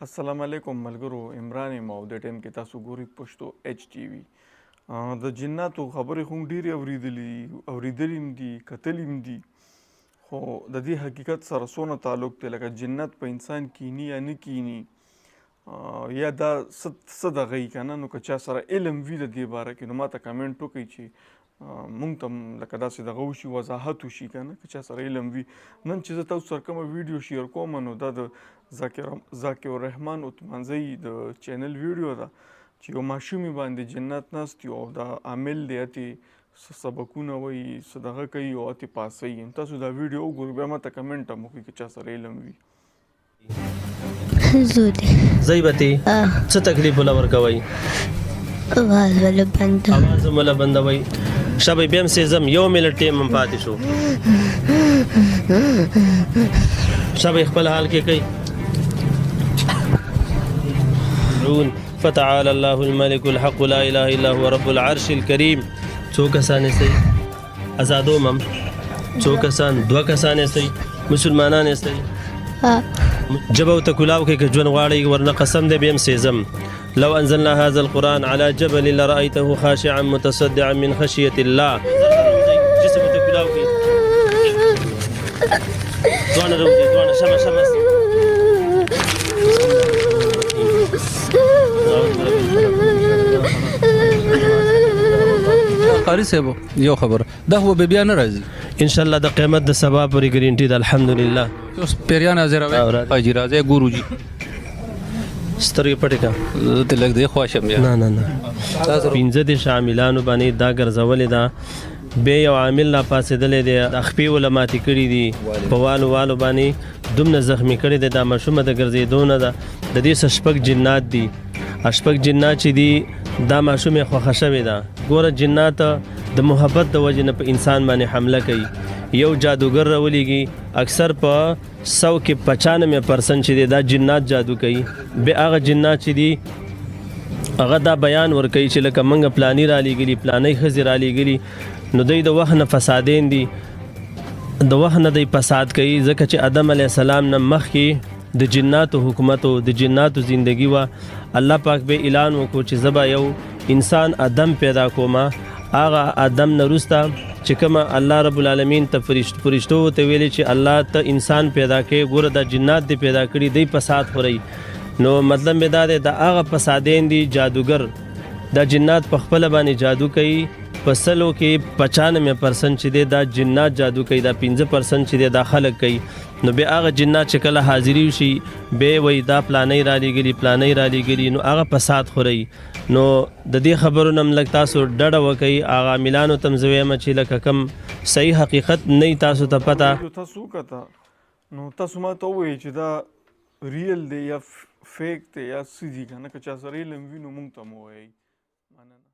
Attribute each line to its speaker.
Speaker 1: السلام علیکم ملګرو، عمران یم او د ټایم کې تاسو ګورئ پښتو ایچ ټي وي. د جناتو خبرې خو ډېرې اورېدلې هم دي، کتلې هم دي، خو د دې حقیقت سره څونه تعلق دی لکه جنت په انسان کینی یا نه کینی یا دا څه دغه یي که نه. نو که چا سره علم وي د دې باره کې نو ما ته کمنټ وکړئ چې مونږ ته هم لکه داسې دغه وشي، وضاحت وشي که نه. که چا سره علم وي، نن چې زه تاسو سره کومه ویډیو شیر کوم نو دا د ذاکر الرحمن عثمانزی د چینل ویډیو ده چې یو ماشومې باندې جنت ناست یو او دا عامل دی اتې سبقونه وایي، څه دغه کوي او اتې پاسوي. تاسو دا ویډیو وګورئ، بیا ما ته کمنټ هم وکړئ که چا سره علم وي.
Speaker 2: زی بتې څه تکلیف ولا ورکوئ؟
Speaker 3: आवाज वाला बंदा
Speaker 2: आवाज ولا بندوي. شبې بیا هم سېزم یو منټ ټیم هم پاتې شو. شبې خپل حال کې کوي. فتعالى الله الملك الحق لا اله الا هو رب العرش الكريم. څو کسان یې آزادو مم، څو کسان، دوه کسان یې مسلمانان یې جبو ته کلاو کې ژوند غواړي ورنه قسم دې بیا هم سېزم. لو أنزلنا هذا القرآن على جبل لرأيته خاشعا متصدعا من خشية الله. جسم تكلاوكي دوانا روزي دوانا شمس
Speaker 4: قاری صاحب یو خبر دا هو بیا نه راځي
Speaker 2: ان شاء الله د قیامت د سبا پورې ګارنټي ده. الحمدلله
Speaker 4: اوس پیریان حاضر راوي اجي راځي ګورو جی
Speaker 2: سترګې پټې کا
Speaker 4: ته لګ دی خواشم یا
Speaker 2: نه پنځه د شاملانو باندې دا ګرځولې ده. به یو عامل لا پاسېدلې دی، د خپې ولا ماتې کړي دي، په والو باندې دومره زخمی کړي دی. دا ماشومه د ګرځېدو نه ده. د دې څه شپږ جنات دي. شپږ جنات چې دي دا ماشومې خوښه شوې ده. ګوره جنات د محبت د وجې نه په انسان باندې حمله کوي. یو جادوګر راولېږي، اکثر په 100 کې 95% چې دی دا جنات جادو کوي. بیا هغه جنات چې دي هغه دا بیان ورکوي چې لکه موږ پلاني را لېږلي، پلانۍ ښځې را لېږلي، نو دوی د وخت نه فسادین دي، د وخت نه دوی فساد کوي. ځکه چې آدم علیه السلام نه مخکې د جناتو حکومت او د جناتو زندگی وه. الله پاک به اعلان وکړو چې زه به یو انسان آدم پیدا کومه. هغه آدم نه وروسته چې کومه الله رب العالمین ته فرشتو ته ویلې چې الله ته انسان پیدا کوي، ګوره دا جنات دې پیدا کړي، دی فساد خوري. نو مطلب مې دا دی د هغه فسادین دي جادوګر. دا جنات په خپله باندې جادو کوي. په 100 کې 95% چې دی دا جنات جادو کوي، دا 5% چې دی دا خلق کوي. نو بیا هغه جنات چې کله حاضري وشي بیا وایي دا پلانۍ را لېږلي، نو هغه فساد خوري. نو د دې خبرو نه هم لږ تاسو ډډه وکئ. هغه عاملانو ته هم زه وایم چې لکه کوم صحیح حقیقت نه تاسو ته پته.
Speaker 1: تاسو وکته نو تاسو ما ته ووایئ چې دا ریل دی یا فیک دی یا څه دي که نه. که چا سره علم وي نو مونږ ته مو وایئ. مننه.